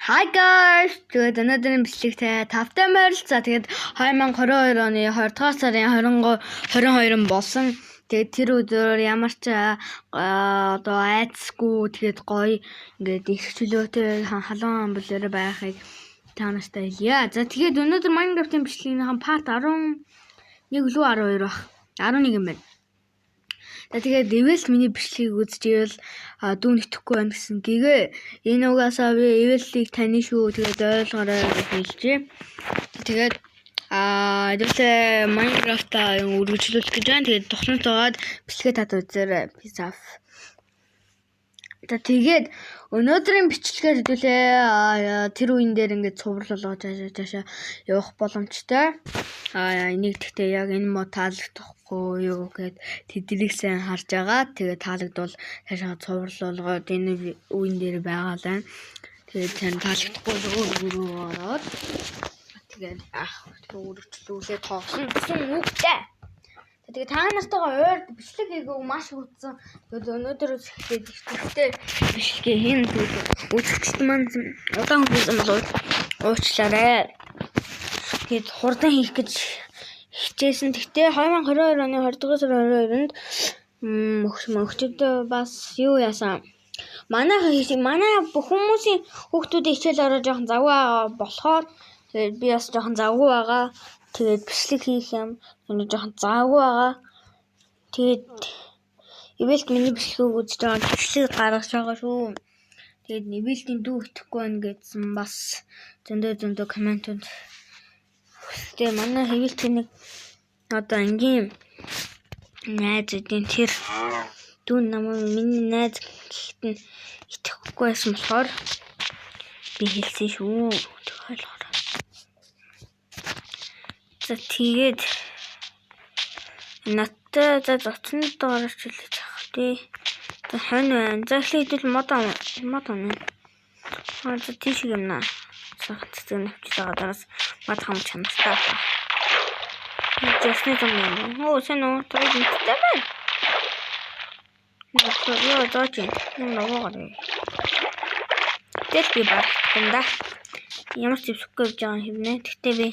Hi guys! Тэгээд өнөөдрийн бичлэгтэй тавтай морилцаа. Тэгээд 2022 оны 20 дугаар сарын 22 болсон. Тэгээд тэр өдөр ямар ч одоо айцгүй тэгээд гоё ингээд их чөлөөтэй халуун амбулаар байхыг та нартай хэлье. За тэгээд өнөөдөр Minecraft-ийн бичлэгийнхэн part 11 лөө 12 баг. 11 юм байна. Тэгээд эвэл миний бичлэгийг үзчихвэл дүүн итгэхгүй байна гэсэн гэгээ энэ угаасаа би эвэлийг таны шүү тэгээд ойлгоорой гэж хэлжээ. Тэгээд эвэлээ Minecraft-а үргэлжлүүлэх гэж байна. Тэгээд тухламжтайгаад бичлэгээ тат үзээрэй. Peace out. Тэгээд өнөөдрийн бичлэгээр хэдүүлээ тэр үеин дээр ингээд цуврал болгож цаашаа явах боломжтой. Энийг гэхдээ яг энэ мод таалагдахгүй юу гэхэд тэднийг сайн харж байгаа. Тэгээд таалагдвал цаашаа цуврал болгоод энэ үеин дээр байгаа л байна. Тэгээд сайн таалагдахгүй өөрөө ороод тэгээд өөрчлөлөө тоосон гэсэн үгтэй. Тэгээд та нартайгаа ойрд бичлэг хийгэв маш хүчсэн. Тэгээд өнөөдөр эхлээд ихтэй бичлэгээ хийн. Тэгээд үзэгчд маань удаан хүлээсэн бол уучлаарай. Тэгээд хурдан хийх гэж хичээсэн. Гэхдээ 2022 оны 20 дугаар сарын 22-нд мөхчөд бас юу яасан. Манай бүх хүмүүсийн хүүхдүүдийн хичээл ороо жоохон завгүй байгаа болохоор тэгээд би бас жоохон завгүй байгаа. Тэгээд бичлэг хийх юм жоохон завгүй байгаа. Тэгээд эвэлт миний бичлэгийг үзэж байгаа бичлэг гаргаж байгаа шүү. Тэгээд эвэлтийн дүү итгэхгүй байна гэсэн бас зөндөө комментууд. Тэгээд манай эвэлтийн нэг одоо ангийн найз эдийн тэр дүү намайг миний найз гэхэд нь итгэхгүй байсан болохоор би хэлсэн шүү. За тэгээд надтай за зоцонд орж хэлж байгаа тий. За хань байна. За эхлээд мод байна. За тийш юмнаа. Цэцэг навчж байгаа дараас мод хам чанартай. Жишээ нь юм. Оо сэн үү тэр үнэтэй байна. Яа зооч юм наваагаа. Тэгэл би багтанда ямар ч зэвсэхгүй гэж байгаа юм хэмнэ. Тэгтээ би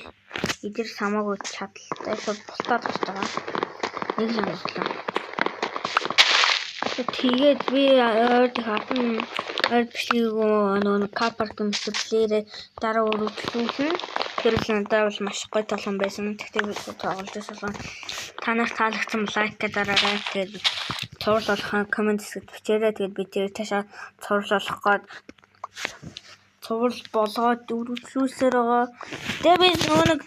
эдгээр самаагүй чадaltaй шууд бултаад гарч байгаа. Нэг л амтлаа. Тэгээд би ойрд хатан ойрд бичлэгийг нөгөө кар парк мөчлөөр дараа өргөжлүүлсэн. Тэр л надад бол маш гоё толгон байсан. Тэгтээ би тоглож байсан. Та нарт таалагдсан лайк дараарай. Тэгээд цуврал болгох коммент хэсэгт бичээрэй. Тэгээд би тэр таашаа цуврал болгох гээд цуврал болгоод үргэлжлүүлсээр байгаа. Тэгээд би нэг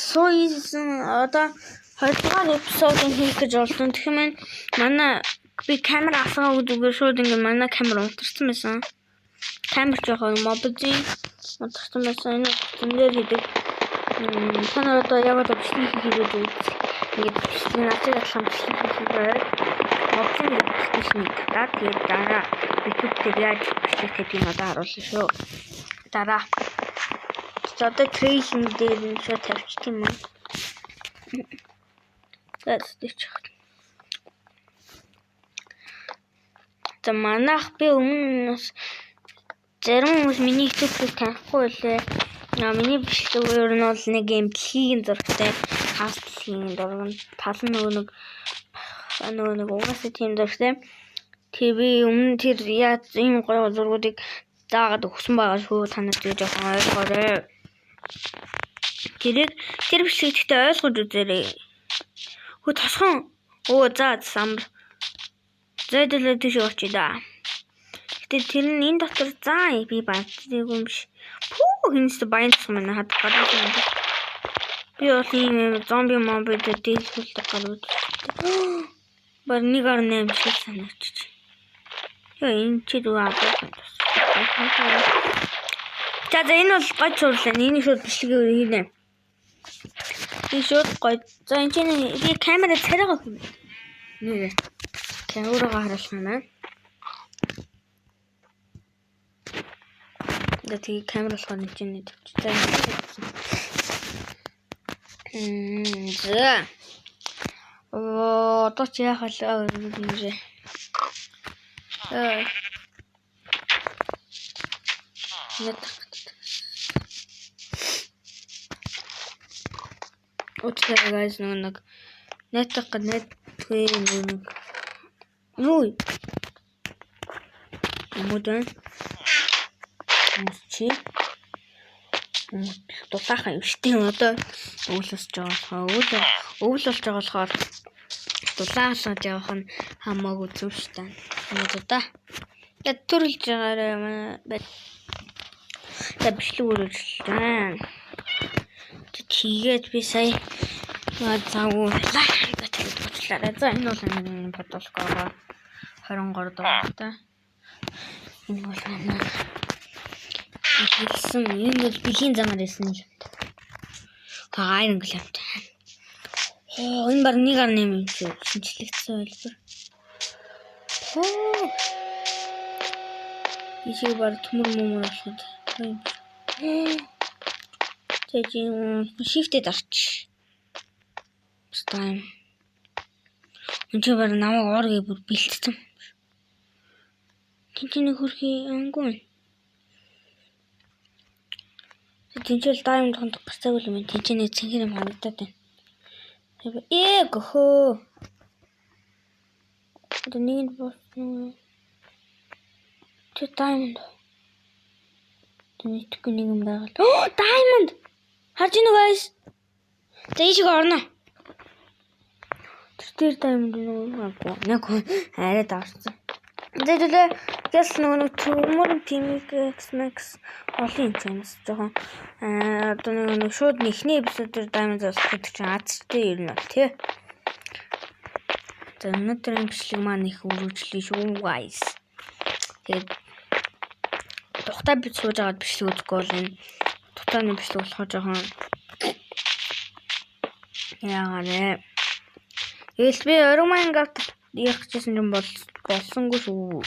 сууйсэн одоо 2 дугаар эпизодыг хийх гэж болсон. Тэгэхээр манай би камера авсан үгээр шууд ингээд манай камера унтарсан байсан. Камер жоохон мобзийн унтарсан байсан. Энэ зөндөө хийдэг. Та нар одоо яг л бичлэг хийгээд ингээд бичлэг наачаад алхам бичлэг хийхээр мобзийн бичлэг хийдэг. Тэгээд дараа YouTube дээр яаж бичлэг хийдгийг надад харуулсан шүү. Дараа одоо трейлинг дээр нь шууд тавьчих юм уу? Тэстэж. За манайх би өмнөөс зарим хүмүүс миний YouTube-ийг танихгүй байлээ. Миний бичлэг өөр нь бол нэг юм дэлхийн зурагтай хаас дэлхийн зураг тал нэг угаасаа тийм зурагтай. Тэгээ би өмнө тэр яаж ийм гоё зургуудыг заагаад өгсөн байгаа шүү. Та нарт гэж жоохон ойлгоорой. Тэр бичлэгтээ ойлгож үзээрэй. Хөө тосхон. Оо за самбар. Зэдэлээ тийш очие да. Гэтэ тэр нь энэ дотор заа би бааддаг юм биш. Пүү хинээс баянцсан манай хад гадаад юм. Би бол ийм зомби мобид дийлхүүлдэг гарууд. Бар 1.8 шиг санагдчих. Яа энэ чи дүү аваад. За энэ бол гой цуурлаа. Энийг шууд бичлэгээр хийнэ. Би шууд гой. За энэ чинь камера царайгаа хийнэ. Нэ. Камераа харуулах юм байна. Тэгээд камера болохоор нэг чинь тавьчихсан. За. Одоо чи яах вэ? Net Үгүй guys нэг nettek netгүй нэг юу модон чи дулаахан юм штий одоо өвлөсж байгаа болохоор өвөл болж байгаа болохоор дулаалаад явах нь хамаагүй зөв штий одоо яд төрүүлж байгаараа бичлэг үргэлжлэн тэгээд би сая заагүй бодлоо за энэ бол нэг бодлогоо 23 даа энэ бол хэлсэн энэ бол бихийн замаар ирсэн юм. Хайр инглэмт. Энэ баг 1.8 юм шинжлэгдсэн байлбар. Ишиг баг төмөр мөмөр болоод. Тэгээд шифтэд арч. Стайм. Энд баг намайг орги бүр бэлтсэн. Тинтний хөрхи ангуун. Тинчэл даймонд хондох гэсэн юм байна. Тинчний цэнхэр юм харагдаад байна. Гөхөө. Одоо нэг болсон. Тэ даймонд. Тэнийтгэх нэг юм байгаа л. Оо, даймонд. Харж байна уу guys? За ийшээ орно. Тэр даймонд нэг арай даарсан. Зэдэлээ гэс нэг төмөр PMX Max олон юм чанаас жоохон одоо нэг шууд нэхний эпизодээр даймонд засах гэдэг чинь азтай юм байна тий. За өнөөдрийн бичлэг маань их үргэлжлэе шүү guys. Тэгээд тухтай бич сууж аваад бичлэг үзэхгүй бол энэ тухтайны бичлэг болохоор жоохон яагаад би орой Майнкрафт ярих гэсэн юм болсонгүй шүү.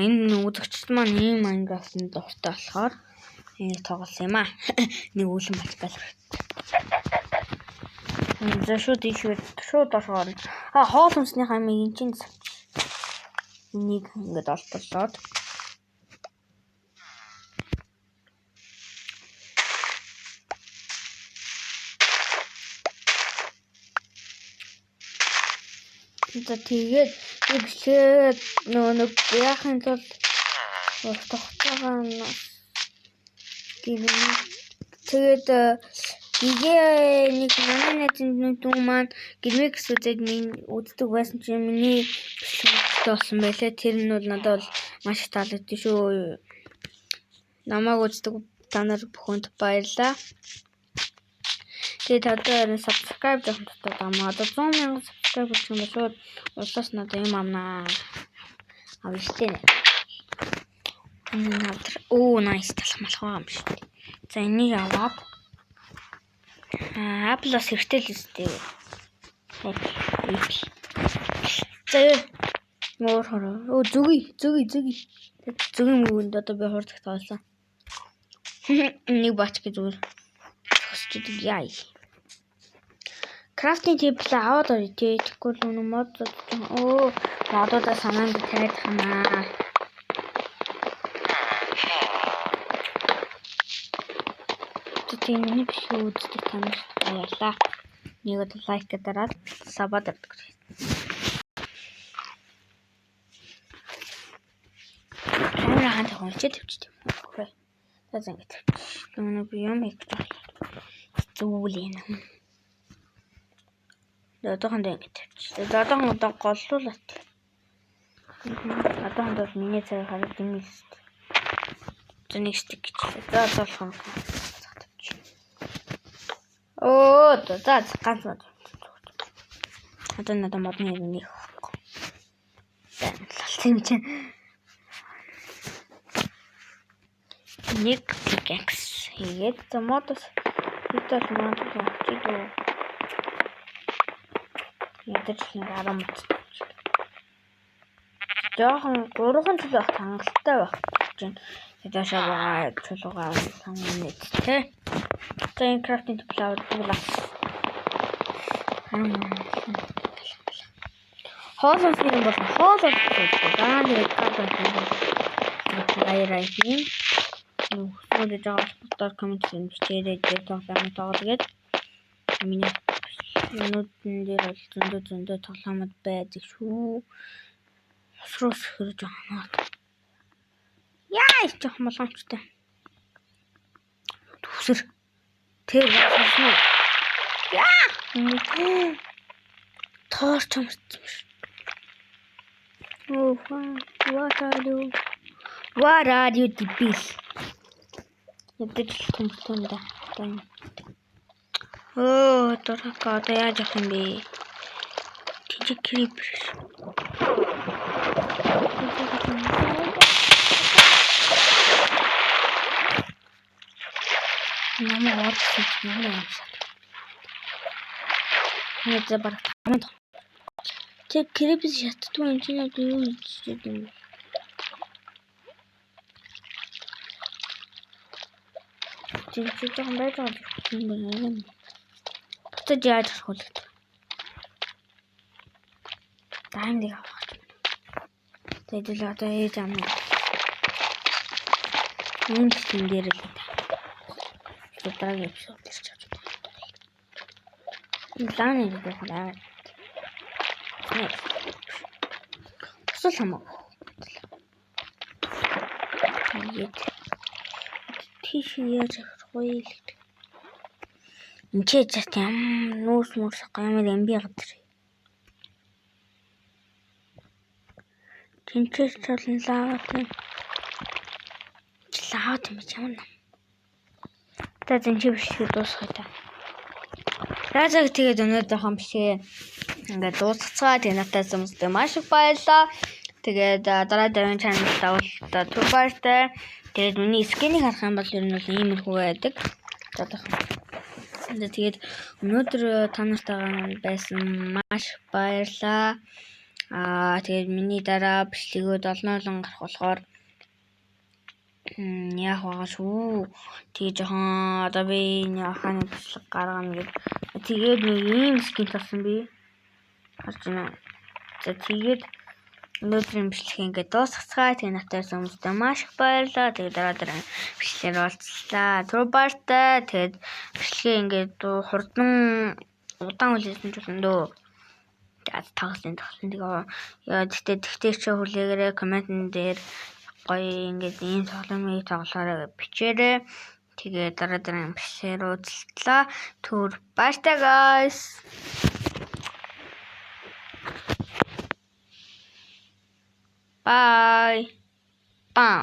Энэ үзэгчд маань ийм Майнкрафтын дуртай болохоор энийг тоглосон юм аа. Нэг үлэн батгал. За шууд шууд орохоор. Хоол хүнсний хамыг энэ чинь энийг ингээд олборлоод за тэгээд бичлэг нэг яахын тулд тогтоогоо тэгээд игээ нэг манайны дүү маань гэрмэкс үзээд үздэг байсан чинь миний бичлэгтэй болсон байлээ. Тэр нь бол надад бол маш их таалагдсан шүү. Намайг үздэг та нар бүхэнд баярлалаа. Тэгээд одоо subscribe жоох дутаад амаа. Одоо 100,000 subscribe болчих юм шууд улсаас надад юм амнаа. Авчихсан. Оо nice талхмалхаа юм шүү. За энийг аваад Apple-ос хэрэгтэй л үстэй. За мөр хороо. Оо зүгийн мөвөнд одоо би хурдах таалсан. Нэг бач гэж зүгээр. Хөсчдөг яа. Крафтинг тейбл аваад орё тий. Тэгэхгүй л мод модуудаа санаанд тавиад ханаа. Тэгээд миний бичлэг үздэг танаас баярлалаа. Нэг лайк дараад сабад дардаг. Камера ханд хончид тавьчих юм. Окей. За ингэж. Өнөө би юм их зүйлээ. Одоохондоо ингэж тавьчих. Одоохондоо голлуулаад. Одоохондоо миний царай хараад юм л. За нэг стик гэж. За болох. Оо, за ганц мод. Одоо надад модны нэг. Тийм чинь. Нэг пикакс. Тэгээд модос итал мод чидөө. Ядаж нэг 10 мод. Жохон 3 жил байх хангалттай байх гэж байна. Тэгээд шаваа чулуугаа хангана тий. За крафтинг плавер була. Хоолсон юм бол хоолсон даа нэг картон хайрайхин. Нүгсүүд жаал ботор коммент бичээрэй дээр тоглоом тоглоод Миний өнөөдрийн дээр бол зөндөө тоглоомод байдаг шүү. Хосроос хөрж байгаа. Яа, их молоомчтой. Төвсөр. Тэр болсон уу? Яа! Торч амарсан биш. Oh, what are you debil? Ядаж томтон да. Оо, дөрөг одоо яаж авах юм бэ? Тижиг крипер. Намаа орчих юм аа. Нэг забар тамд. Тэг крипер шаттгүй юм чинь одоо юу хийж юм бэ? Чи жоохон байж байгаа юм. Бутаж яаж хөлт. Таймыг авах. Тэдэл одоо ээж ам. Ийм юм дээр л та. Дараагийн эпизод дээр ч авч байна. Лааны дээр хаа. Сул хамаа. Тийш яаж авахгүй л. Энд ч юм нүүс гамаар амби гадар. Тинчээс цолн лават юм чамна. Та зэнчи биш дуусах та. Раажаг тэгээд өнөөдөр хам бишээ ингээд дуусцгаа тэг натаас хүмүүстээ маш их баярлаа. Тэгээд дараагийн чанал давуултаа түр баяртай. Тэгээд миний скинийг харах юм бол ер нь иймэрхүү байдаг. Тэгээд өнөөдөр та нартайгаа байсан маш их баярлаа. Тэгээд миний дараа бичлэгүүд олон гарах болохоор яах байгаа шүү. Тэгээ жоохон одоо би яханы бичлэг гаргана гэж. Тэгээд нэг ийм скин тавьсан би. Харж байна. За тэгээд өнөөдрийн бичлэг ингээд дуусгацгаа. Тэгээ натаас хүмүүстээ маш их баярлалаа. Тэгээ дараа бичлэгээр уулзлаа. Түр баяртай. Тэгээд бичлэгээ ингээд хурдан удаан хүлээсэн ч өндөө таглын тэгээ яа тэгтээ ч хүлээгээрээ комментэн дээр гоё ингээд ийм тоглоомыг тоглоорой гэж бичээрэй. Тэгээ дараа бичлэгээр уулзлаа. Түр баяртай guys. Bye. Bye.